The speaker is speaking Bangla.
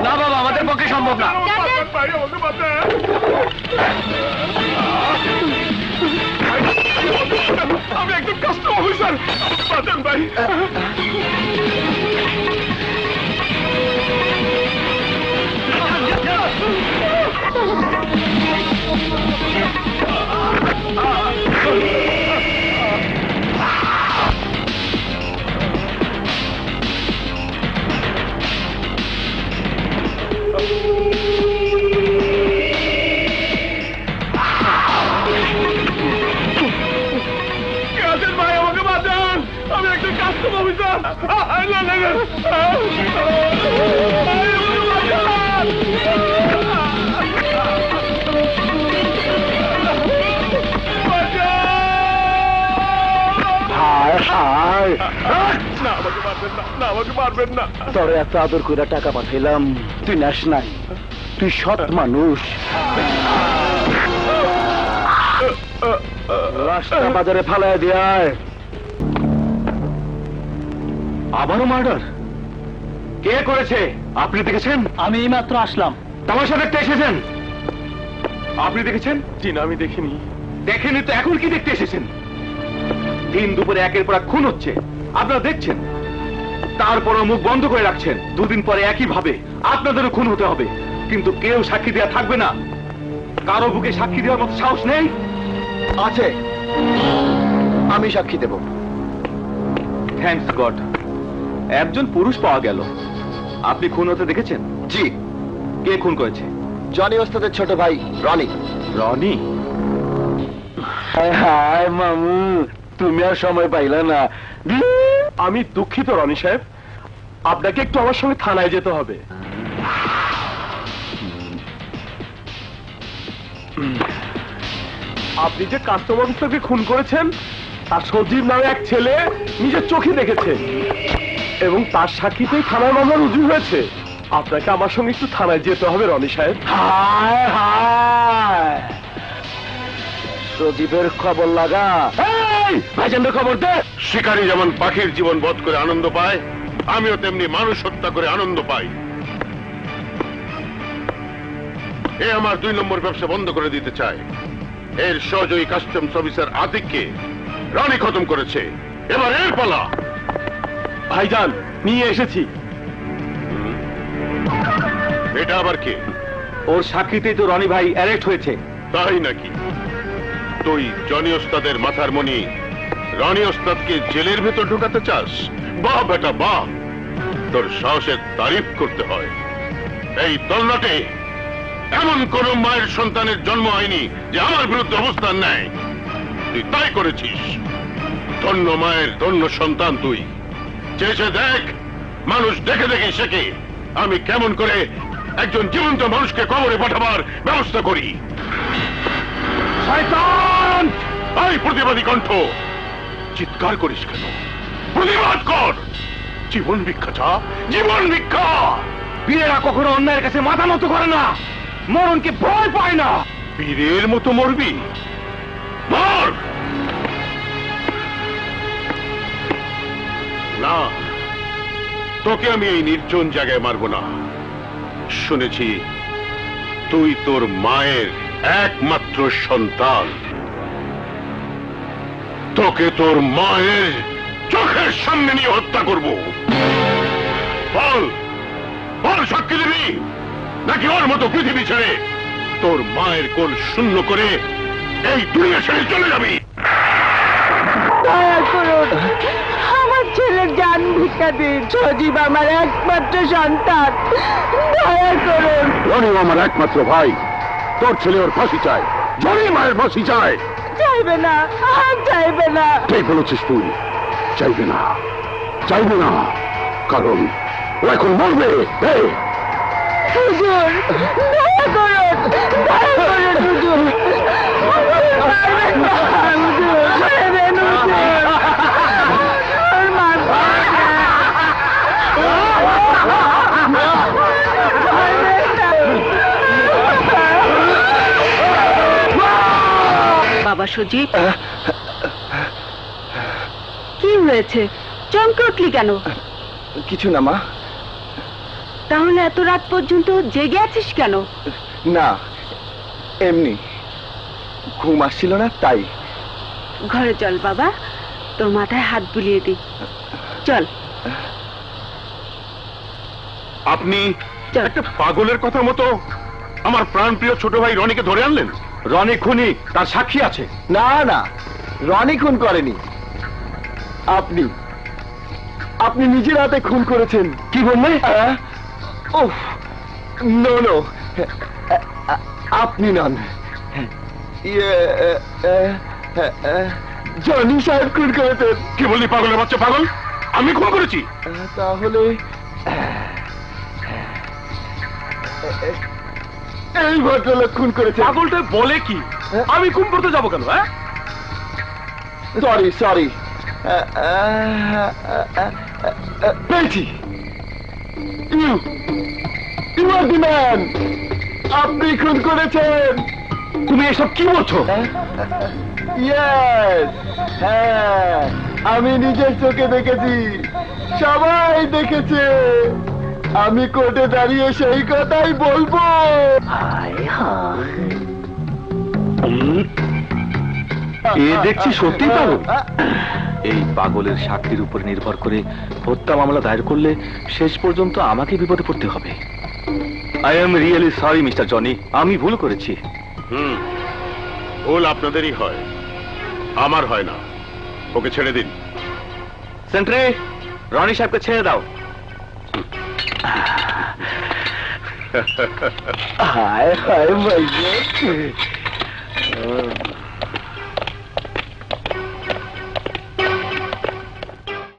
না বাবা, আমাদের পক্ষে সম্ভব না। আমি একজন কাস্টম অফিসার, বাঁচান ভাই। ভাই আমাকে বাঁচান, আমি একজন কাস্টম অফিসার। আমাকে মারবেন না। তোরে এত আদর করে টাকা পাঠাইলাম, তুই নেস নাই। তুই সৎ মানুষ। লাশটা বাজারে ফালাই দিয়ায়। আবারও মার্ডার? কে করেছে আপনি দেখেছেন? আমি এইমাত্র আসলাম। তামাশা দেখতে এসেছেন? আপনি দেখেছেন? জি না, আমি দেখিনি। দেখেনি তো এখন কি দেখতে এসেছেন? দিন দুপুরে একের পর এক খুন হচ্ছে, আপনারা দেখছেন, তারপরও মুখ বন্ধ করে রাখছেন। দুদিন পরে একই ভাবে আপনাদেরও খুন হতে হবে, কিন্তু কেউ সাক্ষী দেওয়া থাকবে না। কারো বুকে সাক্ষী দেওয়ার মতো সাহস নেই? আছে, আমি সাক্ষী দেব। থ্যাঙ্কস গড, একজন পুরুষ পাওয়া গেল। আপনি খুন হতে দেখেছেন? জি। কে খুন করেছে? জনি ওস্তাদের ছোট ভাই রনি। রনি? হায় হায় মামু, তুমি আর সময় পাইলা না। আমি দুঃখিত রনি সাহেব, আপনাকে একটু আমার সঙ্গে থানায় যেতে হবে। আপনি যে কাস্টম অফিসারকে খুন করেছেন, তার সজীব নামে এক ছেলে নিজের চোখে দেখেছে এবং তার সাক্ষীতেই থানায় মামলা রুজু হয়েছে। আপনাকে আমার সঙ্গে একটু থানায় যেতে হবে রনি সাহেব। হায় হায়, সজীবের খবর লাগা। ভাইজানের খবর দে। শিকারী যেমন পাখির জীবন বধ করে আনন্দ পায়, আমিও তেমনি মানুষ হত্যা করে আনন্দ পাই। এ আমার 2 নম্বর ব্যবসা বন্ধ করে দিতে চায়। এর সহযোগী কাস্টমস অফিসার আতিককে রনি খতম করেছে, এবার এর পালা। ভাইজান, নিয়ে এসেছি। এটা আবার কে? ওর সাক্ষীতেই তো রনি ভাই অ্যারেস্ট হয়েছে। তাই নাকি? তুই জনি ওস্তাদের মাথার মণি রনি ওস্তাদকে জেলের ভেতর ঢোকাতে চাস? বাহ বেটা বাহ, তোর সাহসের তারিফ করতে হয়। এই তল্লাটে এমন কোন মায়ের সন্তানের জন্ম হয়নি যে আমার বিরুদ্ধে অবস্থান নেয়। তুই তাই করেছিস। ধন্য মায়ের ধন্য সন্তান তুই। চেয়েছে দেখ, মানুষ দেখে দেখে শেখে আমি কেমন করে একজন জীবন্ত মানুষকে কবরে পাঠাবার ব্যবস্থা করি। শয়তান! এই প্রতিবাদী কণ্ঠ, চিৎকার করিস কেন? প্রতিবাদ কর। জীবন ভিক্ষা চা, জীবন ভিক্ষা। বীরেরা কখনো অন্যায়ের কাছে মাথা নত করে না, মরণকে ভয় পায় না। বীরের মতো মরবি? মর! না, তোকে আমি এই নির্জন জায়গায় মারবো না। শুনেছি তুই তোর মায়ের একমাত্র সন্তান। তোকে তোর মায়ের চোখের সামনে নিয়ে হত্যা করব। বল বল, সাক্ষী দিবি নাকি ওর মতো পৃথিবী ছেড়ে তোর মায়ের কোল শূন্য করে এই দুনিয়া ছেড়ে চলে যাবি? দয়া করুন, আমার ছেলের জান ভিক্ষা দিন। সজীব আমার একমাত্র সন্তান, দয়া করুন। রনিও আমার একমাত্র ভাই। তোর ছেলে ওর ফাঁসি চায়, জনি মায়ের ফাঁসি চায়। চাইবে না, আর চাইবে না। ঠিক বলেছিস তুই, চাইবে না, চাইবে না, কারণ ও এখন মরবে। হুজুর, দয়া করুন, দয়া করুন হুজুর। মারবেন না, হুজুর, ছেড়ে দেন হুজুর। আর মারবেন না। মারবেন না। বাবা সজীব? কি হয়েছে, চমকে উঠলি কেন? কিছু না মা। তাহলে এত রাত পর্যন্ত জেগে আছিস কেন? না, এমনি ঘুম আসছিল না তাই। ঘরে চল বাবা, তোর মাথায় হাত বুলিয়ে দি। চল আপনি চল। একটা পাগলের কথা মতো আমার প্রাণপ্রিয় ছোট ভাই রনিকে ধরে আনলেন। রনি খুনি, তার সাক্ষী আছে। না না, রনি খুন করেনি। আপনি আপনি নিজের হাতে খুন করেছেন। কি বললে? ওহ নো নো, আপনি নন, জনি সাহেব খুন করেছেন। কি বললি পাগলের বাচ্চা, পাগল? আমি খুন করেছি? তাহলে এই ভদ্রলোক খুন করেছে। পাগলটা বলে কি? আমি খুন করতে যাবো কেন? হ্যাঁ, সরি সরি, পেয়েছি। You you are the man, আপনি খুন করেছেন। তুমি এসব কি বলছো? ইয়েস, হ্যাঁ, আমি নিজের চোখে দেখেছি, সবাই দেখেছে। আমি কোর্টে দাঁড়িয়ে সেই কথাই বলবো। এ দেখছি সত্যি পাগল। এই পাগলের সাক্ষীর উপর নির্ভর করে হত্যা মামলা দায়ের করলে শেষ পর্যন্ত আমাকে বিপদে পড়তে হবে। I am really sorry mister Johnny, আমি ভুল করেছি। ভুল আপনাদেরই হয়, আমার হয় না। ওকে ছেড়ে দিন। সেন্ট্রি, রনি সাহেবকে ছেড়ে দাও। হায় হায় ভাই,